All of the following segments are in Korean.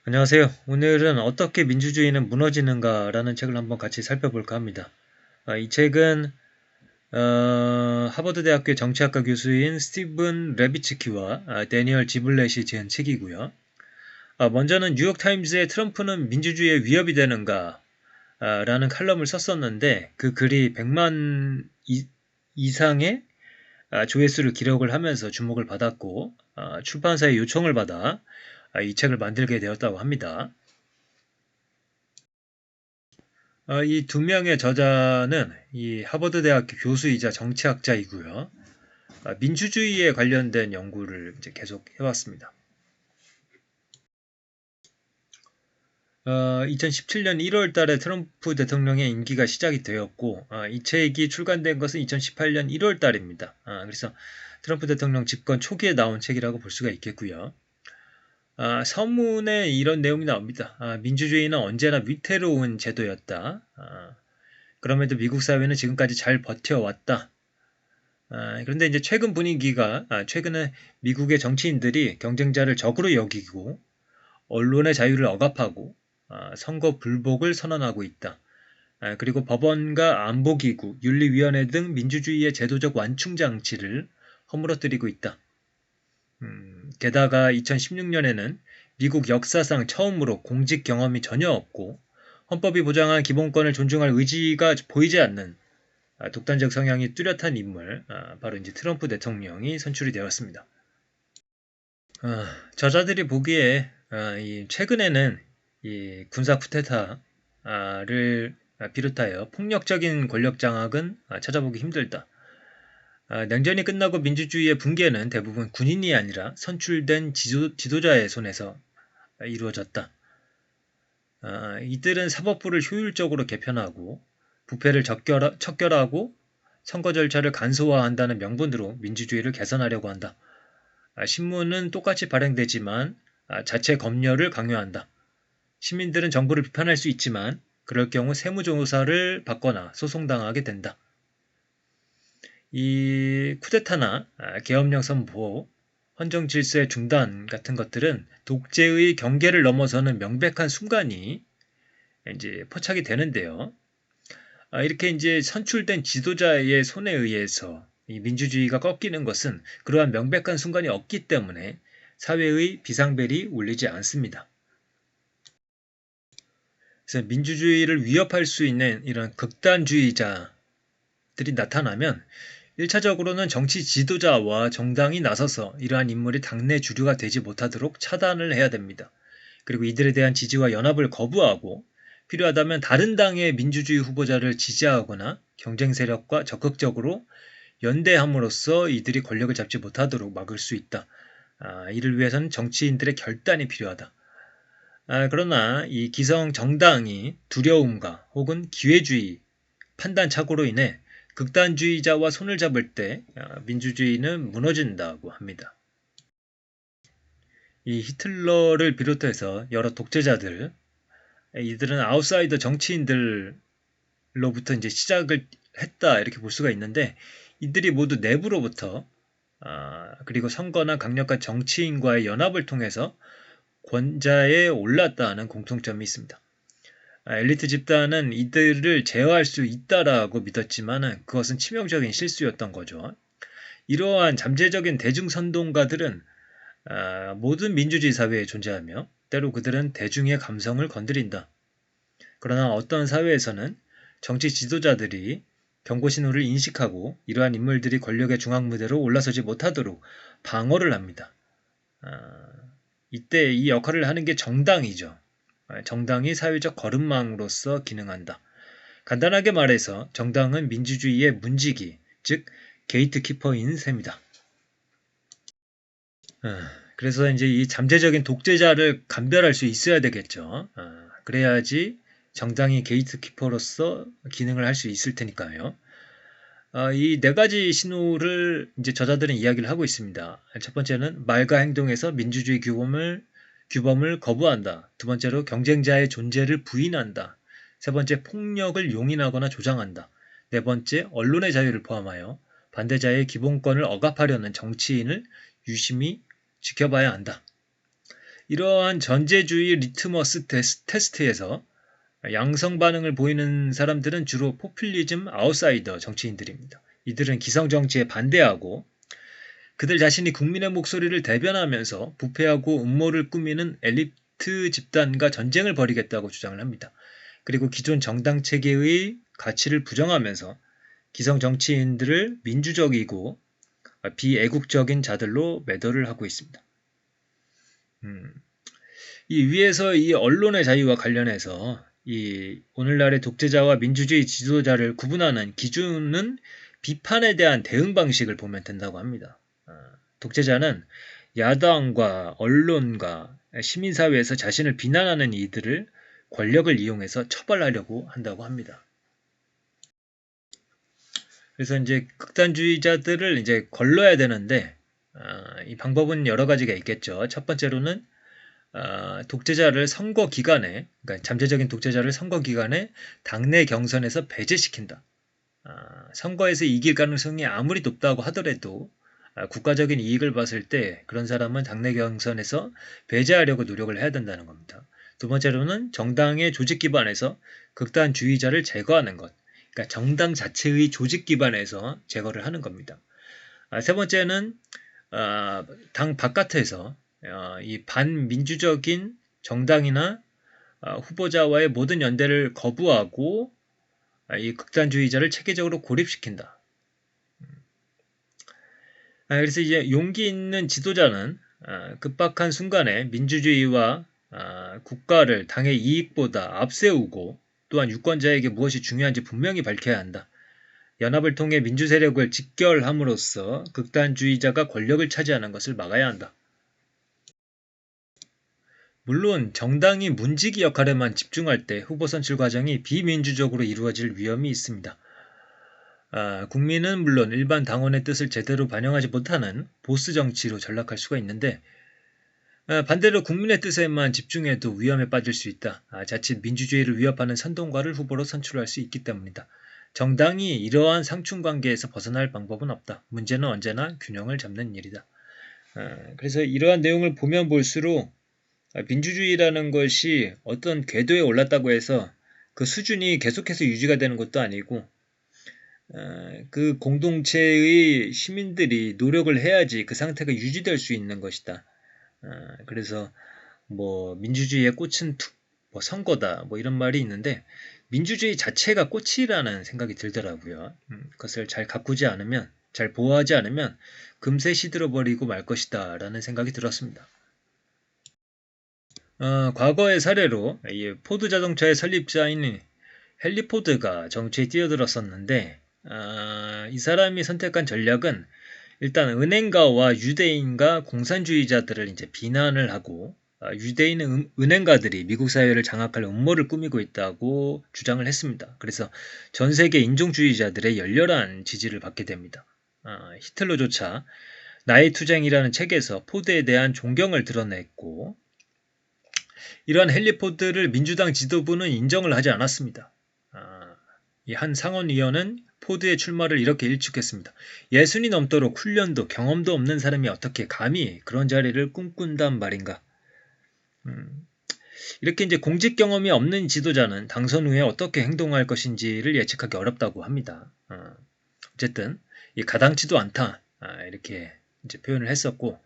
안녕하세요. 오늘은 어떻게 민주주의는 무너지는가라는 책을 한번 같이 살펴볼까 합니다. 이 책은 하버드 대학교 정치학과 교수인 스티븐 레비츠키와 데니얼 지블렛이 지은 책이고요. 먼저는 뉴욕타임즈에 트럼프는 민주주의의 위협이 되는가 라는 칼럼을 썼었는데 그 글이 100만 이상의 조회수를 기록을 하면서 주목을 받았고 출판사의 요청을 받아 이 책을 만들게 되었다고 합니다. 이 두 명의 저자는 이 하버드 대학교 교수이자 정치학자이고요. 민주주의에 관련된 연구를 이제 계속 해왔습니다. 2017년 1월 달에 트럼프 대통령의 임기가 시작이 되었고, 이 책이 출간된 것은 2018년 1월 달입니다. 그래서 트럼프 대통령 집권 초기에 나온 책이라고 볼 수가 있겠고요. 서문에 이런 내용이 나옵니다. 민주주의는 언제나 위태로운 제도였다. 그럼에도 미국 사회는 지금까지 잘 버텨왔다. 그런데 이제 최근 분위기가, 최근에 미국의 정치인들이 경쟁자를 적으로 여기고, 언론의 자유를 억압하고, 선거 불복을 선언하고 있다. 그리고 법원과 안보기구, 윤리위원회 등 민주주의의 제도적 완충 장치를 허물어뜨리고 있다. 게다가 2016년에는 미국 역사상 처음으로 공직 경험이 전혀 없고, 헌법이 보장한 기본권을 존중할 의지가 보이지 않는 독단적 성향이 뚜렷한 인물, 바로 이제 트럼프 대통령이 선출이 되었습니다. 저자들이 보기에 최근에는 이 군사 쿠데타를 비롯하여 폭력적인 권력 장악은 찾아보기 힘들다. 냉전이 끝나고 민주주의의 붕괴는 대부분 군인이 아니라 선출된 지도자의 손에서 이루어졌다. 이들은 사법부를 효율적으로 개편하고 부패를 척결하고 선거 절차를 간소화한다는 명분으로 민주주의를 개선하려고 한다. 신문은 똑같이 발행되지만 자체 검열을 강요한다. 시민들은 정부를 비판할 수 있지만 그럴 경우 세무조사를 받거나 소송당하게 된다. 이 쿠데타나 계엄령 선포, 헌정 질서의 중단 같은 것들은 독재의 경계를 넘어서는 명백한 순간이 이제 포착이 되는데요. 이렇게 이제 선출된 지도자의 손에 의해서 이 민주주의가 꺾이는 것은 그러한 명백한 순간이 없기 때문에 사회의 비상벨이 울리지 않습니다. 그래서 민주주의를 위협할 수 있는 이런 극단주의자들이 나타나면 1차적으로는 정치 지도자와 정당이 나서서 이러한 인물이 당내 주류가 되지 못하도록 차단을 해야 됩니다. 그리고 이들에 대한 지지와 연합을 거부하고 필요하다면 다른 당의 민주주의 후보자를 지지하거나 경쟁 세력과 적극적으로 연대함으로써 이들이 권력을 잡지 못하도록 막을 수 있다. 이를 위해서는 정치인들의 결단이 필요하다. 그러나 이 기성 정당이 두려움과 혹은 기회주의 판단착오로 인해 극단주의자와 손을 잡을 때 민주주의는 무너진다고 합니다. 이 히틀러를 비롯해서 여러 독재자들, 이들은 아웃사이더 정치인들로부터 이제 시작을 했다 이렇게 볼 수가 있는데 이들이 모두 내부로부터 그리고 선거나 강력한 정치인과의 연합을 통해서 권좌에 올랐다는 공통점이 있습니다. 엘리트 집단은 이들을 제어할 수 있다라고 믿었지만 그것은 치명적인 실수였던 거죠. 이러한 잠재적인 대중선동가들은 모든 민주주의 사회에 존재하며 때로 그들은 대중의 감성을 건드린다. 그러나 어떤 사회에서는 정치 지도자들이 경고 신호를 인식하고 이러한 인물들이 권력의 중앙무대로 올라서지 못하도록 방어를 합니다. 이때 이 역할을 하는 게 정당이죠. 정당이 사회적 거름망으로서 기능한다. 간단하게 말해서 정당은 민주주의의 문지기, 즉 게이트키퍼인 셈이다. 그래서 이제 이 잠재적인 독재자를 감별할 수 있어야 되겠죠. 그래야지 정당이 게이트키퍼로서 기능을 할 수 있을 테니까요. 이 네 가지 신호를 이제 저자들은 이야기를 하고 있습니다. 첫 번째는 말과 행동에서 민주주의 규범을 거부한다. 두 번째로 경쟁자의 존재를 부인한다. 세 번째, 폭력을 용인하거나 조장한다. 네 번째, 언론의 자유를 포함하여 반대자의 기본권을 억압하려는 정치인을 유심히 지켜봐야 한다. 이러한 전제주의 리트머스 테스트에서 양성 반응을 보이는 사람들은 주로 포퓰리즘 아웃사이더 정치인들입니다. 이들은 기성 정치에 반대하고 그들 자신이 국민의 목소리를 대변하면서 부패하고 음모를 꾸미는 엘리트 집단과 전쟁을 벌이겠다고 주장을 합니다. 그리고 기존 정당 체계의 가치를 부정하면서 기성 정치인들을 민주적이고 비애국적인 자들로 매도를 하고 있습니다. 이 위에서 이 언론의 자유와 관련해서 이 오늘날의 독재자와 민주주의 지도자를 구분하는 기준은 비판에 대한 대응 방식을 보면 된다고 합니다. 독재자는 야당과 언론과 시민사회에서 자신을 비난하는 이들을 권력을 이용해서 처벌하려고 한다고 합니다. 그래서 이제 극단주의자들을 이제 걸러야 되는데 이 방법은 여러 가지가 있겠죠. 첫 번째로는 독재자를 선거 기간에, 그러니까 잠재적인 독재자를 선거 기간에 당내 경선에서 배제시킨다. 선거에서 이길 가능성이 아무리 높다고 하더라도 국가적인 이익을 봤을 때 그런 사람은 당내 경선에서 배제하려고 노력을 해야 된다는 겁니다. 두 번째로는 정당의 조직 기반에서 극단주의자를 제거하는 것. 그러니까 정당 자체의 조직 기반에서 제거를 하는 겁니다. 세 번째는 당 바깥에서 이 반민주적인 정당이나 후보자와의 모든 연대를 거부하고 이 극단주의자를 체계적으로 고립시킨다. 그래서 이제 용기 있는 지도자는 급박한 순간에 민주주의와 국가를 당의 이익보다 앞세우고 또한 유권자에게 무엇이 중요한지 분명히 밝혀야 한다. 연합을 통해 민주세력을 직결함으로써 극단주의자가 권력을 차지하는 것을 막아야 한다. 물론 정당이 문지기 역할에만 집중할 때 후보 선출 과정이 비민주적으로 이루어질 위험이 있습니다. 국민은 물론 일반 당원의 뜻을 제대로 반영하지 못하는 보스 정치로 전락할 수가 있는데 반대로 국민의 뜻에만 집중해도 위험에 빠질 수 있다. 자칫 민주주의를 위협하는 선동가를 후보로 선출할 수 있기 때문이다. 정당이 이러한 상충관계에서 벗어날 방법은 없다. 문제는 언제나 균형을 잡는 일이다. 그래서 이러한 내용을 보면 볼수록 민주주의라는 것이 어떤 궤도에 올랐다고 해서 그 수준이 계속해서 유지가 되는 것도 아니고 그 공동체의 시민들이 노력을 해야지 그 상태가 유지될 수 있는 것이다. 그래서 뭐 민주주의의 꽃은 뭐 선거다 뭐 이런 말이 있는데 민주주의 자체가 꽃이라는 생각이 들더라고요. 그것을 잘 가꾸지 않으면 잘 보호하지 않으면 금세 시들어버리고 말 것이다 라는 생각이 들었습니다. 과거의 사례로 이 포드 자동차의 설립자인 헨리 포드가 정치에 뛰어들었었는데 이 사람이 선택한 전략은 일단 은행가와 유대인과 공산주의자들을 이제 비난을 하고 유대인 은행가들이 미국 사회를 장악할 음모를 꾸미고 있다고 주장을 했습니다. 그래서 전 세계 인종주의자들의 열렬한 지지를 받게 됩니다. 히틀러조차 나의 투쟁이라는 책에서 포드에 대한 존경을 드러냈고 이러한 헨리 포드를 민주당 지도부는 인정을 하지 않았습니다. 이 한 상원의원은 포드의 출마를 이렇게 일축했습니다. 60이 넘도록 훈련도 경험도 없는 사람이 어떻게 감히 그런 자리를 꿈꾼단 말인가. 이렇게 이제 공직 경험이 없는 지도자는 당선 후에 어떻게 행동할 것인지를 예측하기 어렵다고 합니다. 어쨌든 이 가당치도 않다 이렇게 이제 표현을 했었고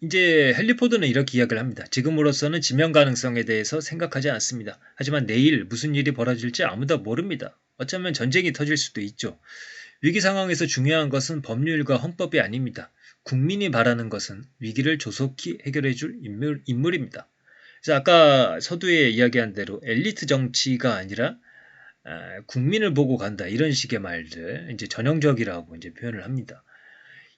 이제 헨리 포드는 이렇게 이야기를 합니다. 지금으로서는 지명 가능성에 대해서 생각하지 않습니다. 하지만 내일 무슨 일이 벌어질지 아무도 모릅니다. 어쩌면 전쟁이 터질 수도 있죠. 위기 상황에서 중요한 것은 법률과 헌법이 아닙니다. 국민이 바라는 것은 위기를 조속히 해결해 줄 인물입니다. 그래서 아까 서두에 이야기한 대로 엘리트 정치가 아니라 국민을 보고 간다 이런 식의 말들 이제 전형적이라고 이제 표현을 합니다.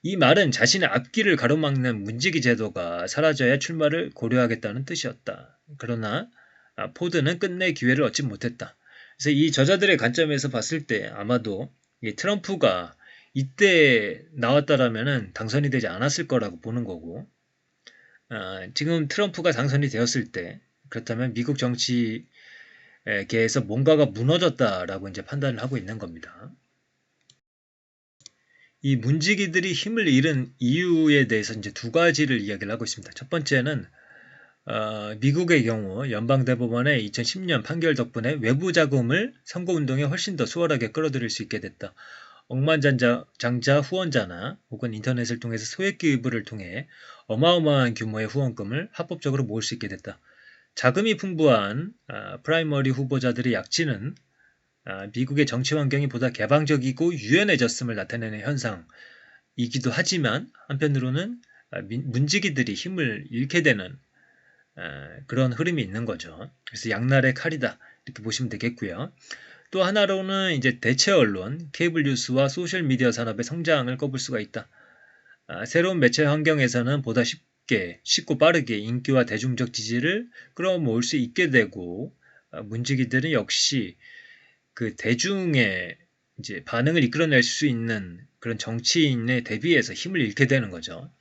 이 말은 자신의 앞길을 가로막는 문지기 제도가 사라져야 출마를 고려하겠다는 뜻이었다. 그러나 포드는 끝내 기회를 얻지 못했다. 그래서 이 저자들의 관점에서 봤을 때 아마도 이 트럼프가 이때 나왔다라면은 당선이 되지 않았을 거라고 보는 거고 지금 트럼프가 당선이 되었을 때 그렇다면 미국 정치계에서 뭔가가 무너졌다라고 이제 판단을 하고 있는 겁니다. 이 문지기들이 힘을 잃은 이유에 대해서 이제 두 가지를 이야기를 하고 있습니다. 첫 번째는 미국의 경우 연방대법원의 2010년 판결 덕분에 외부 자금을 선거운동에 훨씬 더 수월하게 끌어들일 수 있게 됐다. 억만장자 후원자나 혹은 인터넷을 통해서 소액 기부를 통해 어마어마한 규모의 후원금을 합법적으로 모을 수 있게 됐다. 자금이 풍부한 프라이머리 후보자들의 약진은 미국의 정치 환경이 보다 개방적이고 유연해졌음을 나타내는 현상이기도 하지만 한편으로는 문지기들이 힘을 잃게 되는 그런 흐름이 있는 거죠. 그래서 양날의 칼이다 이렇게 보시면 되겠고요. 또 하나로는 이제 대체 언론, 케이블 뉴스와 소셜 미디어 산업의 성장을 꼽을 수가 있다. 새로운 매체 환경에서는 보다 쉽고 빠르게 인기와 대중적 지지를 끌어모을 수 있게 되고 문지기들은 역시 그 대중의 이제 반응을 이끌어낼 수 있는 그런 정치인에 대비해서 힘을 잃게 되는 거죠.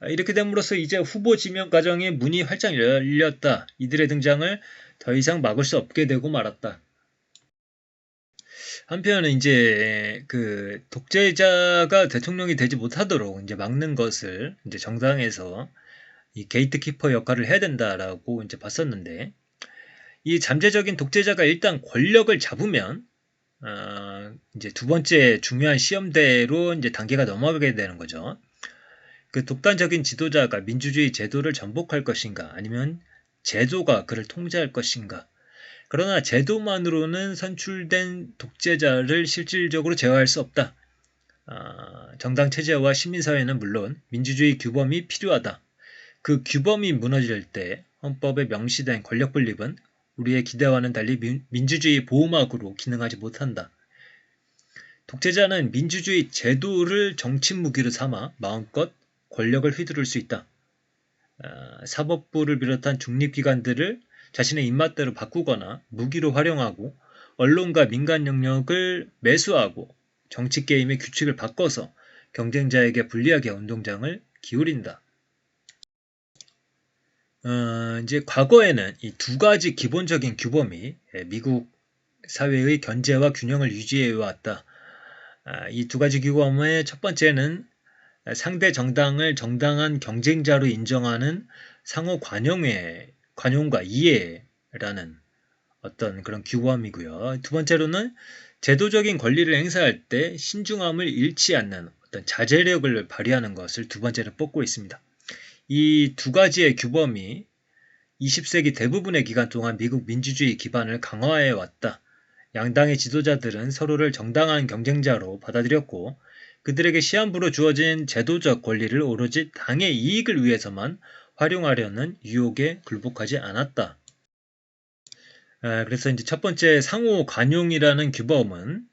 이렇게 됨으로써 이제 후보 지명 과정에 문이 활짝 열렸다. 이들의 등장을 더 이상 막을 수 없게 되고 말았다. 한편은 이제 그 독재자가 대통령이 되지 못하도록 이제 막는 것을 이제 정당에서 이 게이트키퍼 역할을 해야 된다라고 이제 봤었는데 이 잠재적인 독재자가 일단 권력을 잡으면 이제 두 번째 중요한 시험대로 이제 단계가 넘어가게 되는 거죠. 그 독단적인 지도자가 민주주의 제도를 전복할 것인가 아니면 제도가 그를 통제할 것인가. 그러나 제도만으로는 선출된 독재자를 실질적으로 제어할 수 없다. 정당 체제와 시민사회는 물론 민주주의 규범이 필요하다. 그 규범이 무너질 때 헌법에 명시된 권력 분립은 우리의 기대와는 달리 민주주의 보호막으로 기능하지 못한다. 독재자는 민주주의 제도를 정치 무기로 삼아 마음껏 권력을 휘두를 수 있다. 사법부를 비롯한 중립기관들을 자신의 입맛대로 바꾸거나 무기로 활용하고 언론과 민간 영역을 매수하고 정치 게임의 규칙을 바꿔서 경쟁자에게 불리하게 운동장을 기울인다. 이제 과거에는 이 두 가지 기본적인 규범이 미국 사회의 견제와 균형을 유지해 왔다. 이 두 가지 규범의 첫 번째는 상대 정당을 정당한 경쟁자로 인정하는 상호 관용과 이해라는 어떤 그런 규범이고요. 두 번째로는 제도적인 권리를 행사할 때 신중함을 잃지 않는 어떤 자제력을 발휘하는 것을 두 번째로 뽑고 있습니다. 이 두 가지의 규범이 20세기 대부분의 기간 동안 미국 민주주의 기반을 강화해 왔다. 양당의 지도자들은 서로를 정당한 경쟁자로 받아들였고 그들에게 시한부로 주어진 제도적 권리를 오로지 당의 이익을 위해서만 활용하려는 유혹에 굴복하지 않았다. 그래서 이제 첫 번째 상호 관용이라는 규범은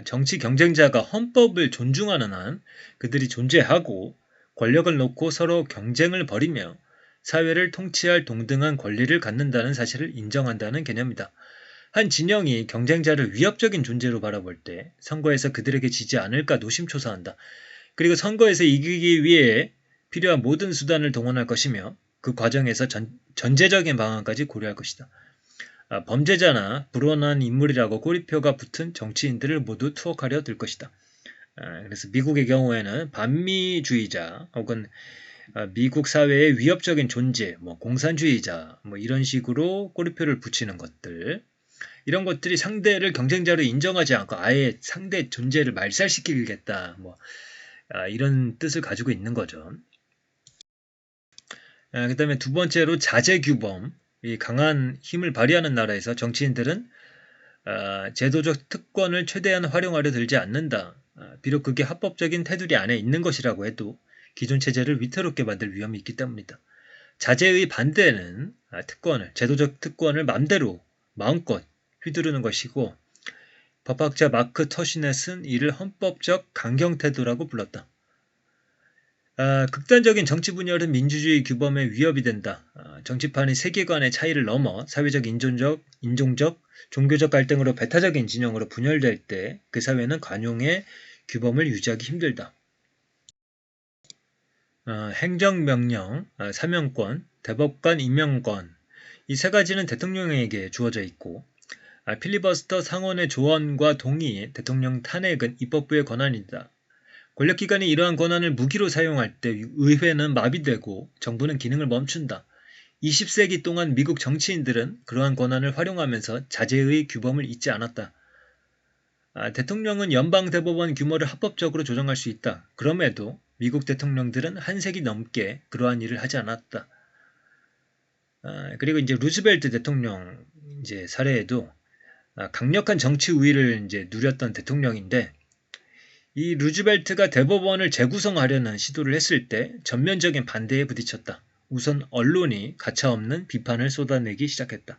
정치 경쟁자가 헌법을 존중하는 한 그들이 존재하고 권력을 놓고 서로 경쟁을 벌이며 사회를 통치할 동등한 권리를 갖는다는 사실을 인정한다는 개념이다. 한 진영이 경쟁자를 위협적인 존재로 바라볼 때 선거에서 그들에게 지지 않을까 노심초사한다. 그리고 선거에서 이기기 위해 필요한 모든 수단을 동원할 것이며 그 과정에서 전제적인 방안까지 고려할 것이다. 범죄자나 불온한 인물이라고 꼬리표가 붙은 정치인들을 모두 투옥하려 들 것이다. 그래서 미국의 경우에는 반미주의자 혹은 미국 사회의 위협적인 존재, 공산주의자 이런 식으로 꼬리표를 붙이는 것들 이런 것들이 상대를 경쟁자로 인정하지 않고 아예 상대 존재를 말살시키겠다 이런 뜻을 가지고 있는 거죠. 그 다음에 두 번째로 자제규범, 이 강한 힘을 발휘하는 나라에서 정치인들은 제도적 특권을 최대한 활용하려 들지 않는다. 비록 그게 합법적인 테두리 안에 있는 것이라고 해도 기존 체제를 위태롭게 만들 위험이 있기 때문이다. 자제의 반대는 제도적 특권을 마음껏 휘두르는 것이고 법학자 마크 터시넷은 이를 헌법적 강경태도라고 불렀다. 극단적인 정치 분열은 민주주의 규범에 위협이 된다. 정치판이 세계관의 차이를 넘어 사회적, 인종적, 종교적 갈등으로 배타적인 진영으로 분열될 때 그 사회는 관용의 규범을 유지하기 힘들다. 행정명령, 사면권, 대법관 임명권 이 세 가지는 대통령에게 주어져 있고 필리버스터 상원의 조언과 동의, 대통령 탄핵은 입법부의 권한이다. 권력기관이 이러한 권한을 무기로 사용할 때 의회는 마비되고 정부는 기능을 멈춘다. 20세기 동안 미국 정치인들은 그러한 권한을 활용하면서 자제의 규범을 잊지 않았다. 대통령은 연방대법원 규모를 합법적으로 조정할 수 있다. 그럼에도 미국 대통령들은 한 세기 넘게 그러한 일을 하지 않았다. 그리고 이제 루즈벨트 대통령 이제 사례에도 강력한 정치 우위를 이제 누렸던 대통령인데, 이 루즈벨트가 대법원을 재구성하려는 시도를 했을 때 전면적인 반대에 부딪혔다. 우선 언론이 가차없는 비판을 쏟아내기 시작했다.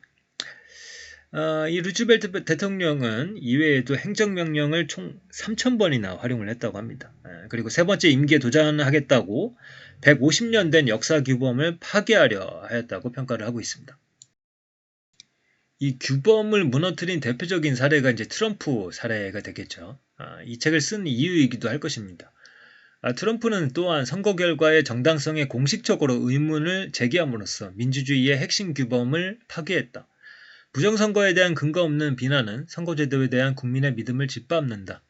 이 루즈벨트 대통령은 이외에도 행정명령을 총 3,000번이나 활용을 했다고 합니다. 그리고 세 번째 임기에 도전하겠다고 150년 된 역사 규범을 파괴하려 하였다고 평가를 하고 있습니다. 이 규범을 무너뜨린 대표적인 사례가 이제 트럼프 사례가 되겠죠. 이 책을 쓴 이유이기도 할 것입니다. 트럼프는 또한 선거 결과의 정당성에 공식적으로 의문을 제기함으로써 민주주의의 핵심 규범을 파괴했다. 부정선거에 대한 근거 없는 비난은 선거제도에 대한 국민의 믿음을 짓밟는다.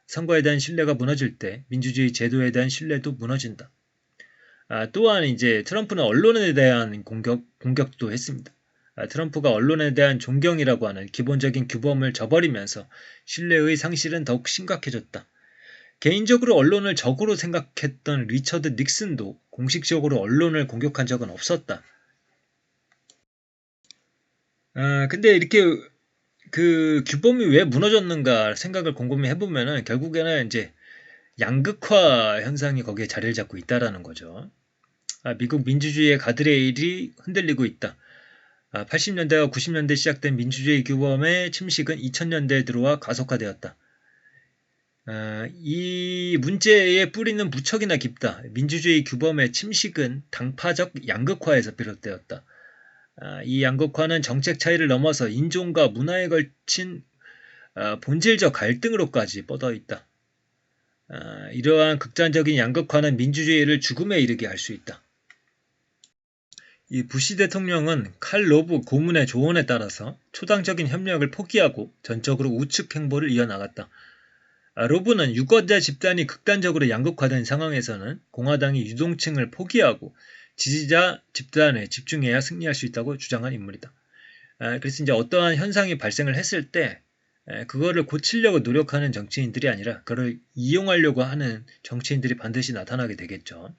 선거에 대한 신뢰가 무너질 때 민주주의 제도에 대한 신뢰도 무너진다. 또한 이제 트럼프는 언론에 대한 공격도 했습니다. 트럼프가 언론에 대한 존경이라고 하는 기본적인 규범을 저버리면서 신뢰의 상실은 더욱 심각해졌다. 개인적으로 언론을 적으로 생각했던 리처드 닉슨도 공식적으로 언론을 공격한 적은 없었다. 근데 이렇게 그 규범이 왜 무너졌는가 생각을 곰곰이 해보면은 결국에는 이제 양극화 현상이 거기에 자리를 잡고 있다라는 거죠. 미국 민주주의의 가드레일이 흔들리고 있다. 80년대와 90년대 시작된 민주주의 규범의 침식은 2000년대에 들어와 가속화되었다. 이 문제의 뿌리는 무척이나 깊다. 민주주의 규범의 침식은 당파적 양극화에서 비롯되었다. 이 양극화는 정책 차이를 넘어서 인종과 문화에 걸친 본질적 갈등으로까지 뻗어 있다. 이러한 극단적인 양극화는 민주주의를 죽음에 이르게 할 수 있다. 이 부시 대통령은 칼 로브 고문의 조언에 따라서 초당적인 협력을 포기하고 전적으로 우측 행보를 이어나갔다. 로브는 유권자 집단이 극단적으로 양극화된 상황에서는 공화당이 유동층을 포기하고 지지자 집단에 집중해야 승리할 수 있다고 주장한 인물이다. 그래서 이제 어떠한 현상이 발생을 했을 때 그거를 고치려고 노력하는 정치인들이 아니라 그걸 이용하려고 하는 정치인들이 반드시 나타나게 되겠죠.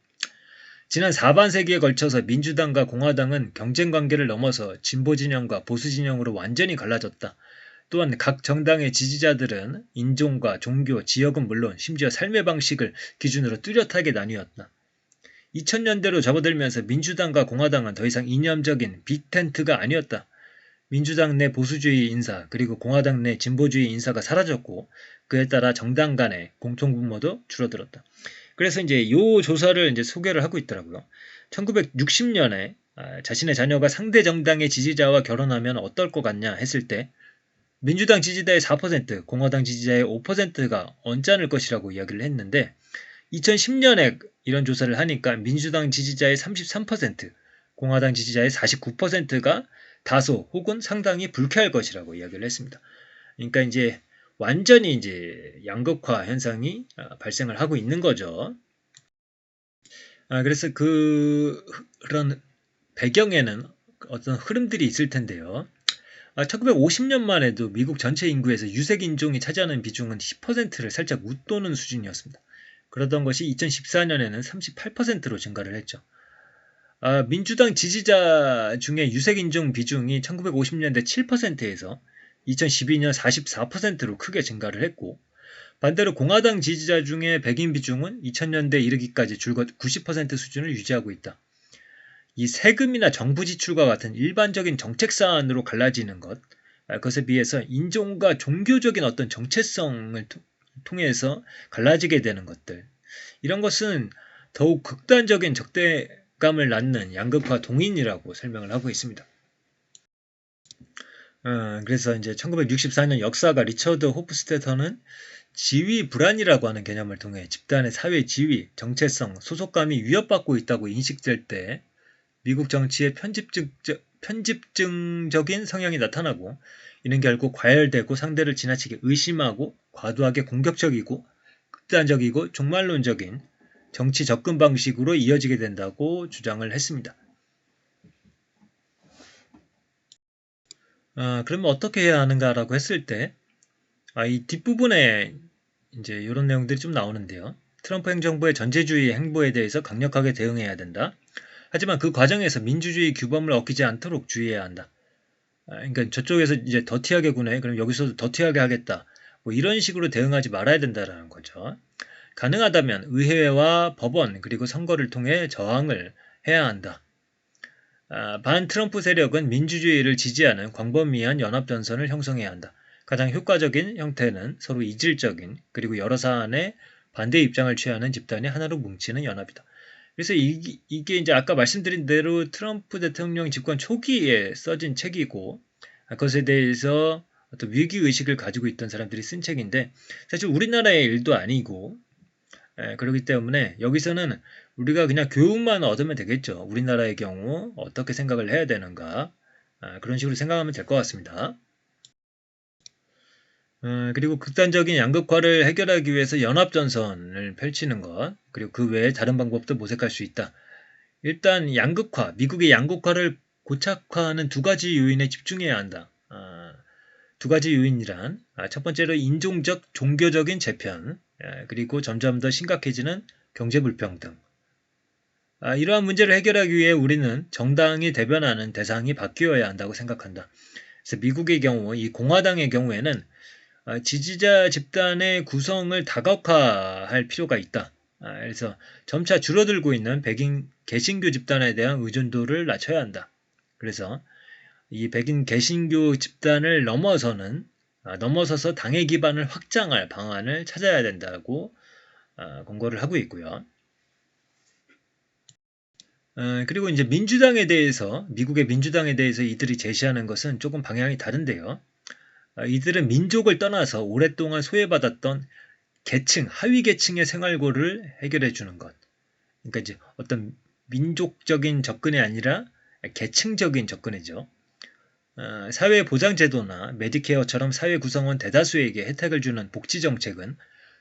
지난 4반세기에 걸쳐서 민주당과 공화당은 경쟁관계를 넘어서 진보 진영과 보수 진영으로 완전히 갈라졌다. 또한 각 정당의 지지자들은 인종과 종교, 지역은 물론 심지어 삶의 방식을 기준으로 뚜렷하게 나뉘었다. 2000년대로 접어들면서 민주당과 공화당은 더 이상 이념적인 빅텐트가 아니었다. 민주당 내 보수주의 인사 그리고 공화당 내 진보주의 인사가 사라졌고 그에 따라 정당 간의 공통분모도 줄어들었다. 그래서 이제 이 조사를 이제 소개를 하고 있더라고요. 1960년에 자신의 자녀가 상대 정당의 지지자와 결혼하면 어떨 것 같냐 했을 때 민주당 지지자의 4%, 공화당 지지자의 5%가 언짢을 것이라고 이야기를 했는데 2010년에 이런 조사를 하니까 민주당 지지자의 33%, 공화당 지지자의 49%가 다소 혹은 상당히 불쾌할 것이라고 이야기를 했습니다. 그러니까 이제 완전히 이제 양극화 현상이 발생을 하고 있는 거죠. 그래서 그런 배경에는 어떤 흐름들이 있을 텐데요. 1950년만 해도 미국 전체 인구에서 유색 인종이 차지하는 비중은 10%를 살짝 웃도는 수준이었습니다. 그러던 것이 2014년에는 38%로 증가를 했죠. 민주당 지지자 중에 유색 인종 비중이 1950년대 7%에서 2012년 44%로 크게 증가를 했고 반대로 공화당 지지자 중에 백인 비중은 2000년대 이르기까지 줄곧 90% 수준을 유지하고 있다. 이 세금이나 정부 지출과 같은 일반적인 정책 사안으로 갈라지는 것, 그것에 비해서 인종과 종교적인 어떤 정체성을 통해서 갈라지게 되는 것들, 이런 것은 더욱 극단적인 적대감을 낳는 양극화 동인이라고 설명을 하고 있습니다. 그래서 이제 1964년 역사가 리처드 호프스테터는 지위 불안이라고 하는 개념을 통해 집단의 사회 지위, 정체성, 소속감이 위협받고 있다고 인식될 때 미국 정치의 편집증적인 성향이 나타나고 이는 결국 과열되고 상대를 지나치게 의심하고 과도하게 공격적이고 극단적이고 종말론적인 정치 접근 방식으로 이어지게 된다고 주장을 했습니다. 그러면 어떻게 해야 하는가라고 했을 때, 이 뒷부분에 이제 이런 내용들이 좀 나오는데요. 트럼프 행정부의 전체주의 행보에 대해서 강력하게 대응해야 된다. 하지만 그 과정에서 민주주의 규범을 어기지 않도록 주의해야 한다. 그러니까 저쪽에서 이제 더티하게 군해, 그럼 여기서도 더티하게 하겠다. 뭐 이런 식으로 대응하지 말아야 된다라는 거죠. 가능하다면 의회와 법원 그리고 선거를 통해 저항을 해야 한다. 반 트럼프 세력은 민주주의를 지지하는 광범위한 연합전선을 형성해야 한다. 가장 효과적인 형태는 서로 이질적인 그리고 여러 사안에 반대 입장을 취하는 집단이 하나로 뭉치는 연합이다. 그래서 이게 이제 아까 말씀드린 대로 트럼프 대통령 집권 초기에 써진 책이고 그것에 대해서 어떤 위기의식을 가지고 있던 사람들이 쓴 책인데 사실 우리나라의 일도 아니고 그렇기 때문에 여기서는 우리가 그냥 교육만 얻으면 되겠죠. 우리나라의 경우 어떻게 생각을 해야 되는가 그런 식으로 생각하면 될 것 같습니다. 그리고 극단적인 양극화를 해결하기 위해서 연합전선을 펼치는 것 그리고 그 외에 다른 방법도 모색할 수 있다. 일단 양극화, 미국의 양극화를 고착화하는 두 가지 요인에 집중해야 한다. 두 가지 요인이란 첫 번째로 인종적, 종교적인 재편 그리고 점점 더 심각해지는 경제 불평등. 이러한 문제를 해결하기 위해 우리는 정당이 대변하는 대상이 바뀌어야 한다고 생각한다. 그래서 미국의 경우, 이 공화당의 경우에는 지지자 집단의 구성을 다각화할 필요가 있다. 그래서 점차 줄어들고 있는 백인 개신교 집단에 대한 의존도를 낮춰야 한다. 그래서 이 백인 개신교 집단을 넘어서서 당의 기반을 확장할 방안을 찾아야 된다고 권고를 하고 있고요. 그리고 이제 미국의 민주당에 대해서 이들이 제시하는 것은 조금 방향이 다른데요. 이들은 민족을 떠나서 오랫동안 소외받았던 계층, 하위 계층의 생활고를 해결해 주는 것. 그러니까 이제 어떤 민족적인 접근이 아니라 계층적인 접근이죠. 사회보장제도나 메디케어처럼 사회 구성원 대다수에게 혜택을 주는 복지정책은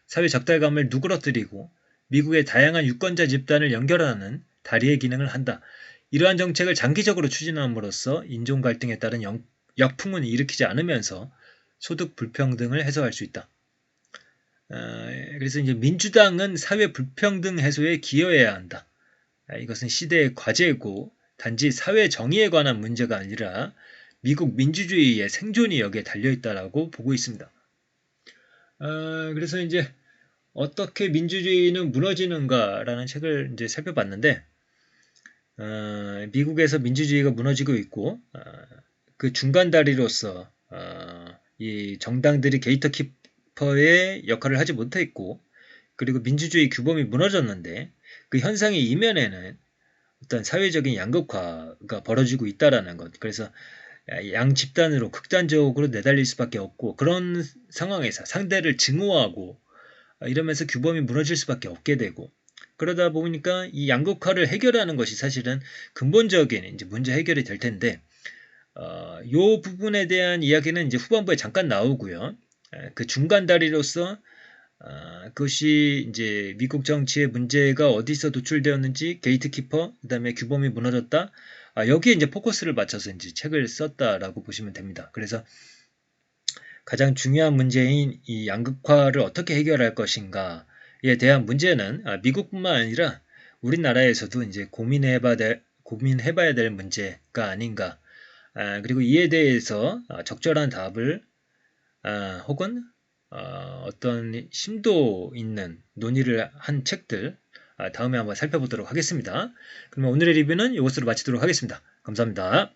사회 적달감을 누그러뜨리고 미국의 다양한 유권자 집단을 연결하는 다리의 기능을 한다. 이러한 정책을 장기적으로 추진함으로써 인종 갈등에 따른 역풍은 일으키지 않으면서 소득 불평등을 해소할 수 있다. 그래서 이제 민주당은 사회 불평등 해소에 기여해야 한다. 이것은 시대의 과제고 단지 사회 정의에 관한 문제가 아니라 미국 민주주의의 생존이 여기에 달려있다라고 보고 있습니다. 그래서 이제 어떻게 민주주의는 무너지는가라는 책을 이제 살펴봤는데 미국에서 민주주의가 무너지고 있고 그 중간 다리로서 이 정당들이 게이트키퍼의 역할을 하지 못했고 그리고 민주주의 규범이 무너졌는데 그 현상의 이면에는 어떤 사회적인 양극화가 벌어지고 있다라는 것. 그래서 양 집단으로 극단적으로 내달릴 수밖에 없고 그런 상황에서 상대를 증오하고 이러면서 규범이 무너질 수밖에 없게 되고 그러다 보니까 이 양극화를 해결하는 것이 사실은 근본적인 이제 문제 해결이 될 텐데 요 부분에 대한 이야기는 이제 후반부에 잠깐 나오고요. 그 중간 다리로서 그것이 이제 미국 정치의 문제가 어디서 도출되었는지 게이트키퍼 그다음에 규범이 무너졌다. 여기에 이제 포커스를 맞춰서 이제 책을 썼다라고 보시면 됩니다. 그래서 가장 중요한 문제인 이 양극화를 어떻게 해결할 것인가에 대한 문제는 미국뿐만 아니라 우리나라에서도 이제 고민해봐야 될 문제가 아닌가. 그리고 이에 대해서 적절한 답을 혹은 어떤 심도 있는 논의를 한 책들 다음에 한번 살펴보도록 하겠습니다. 그러면 오늘의 리뷰는 이것으로 마치도록 하겠습니다. 감사합니다.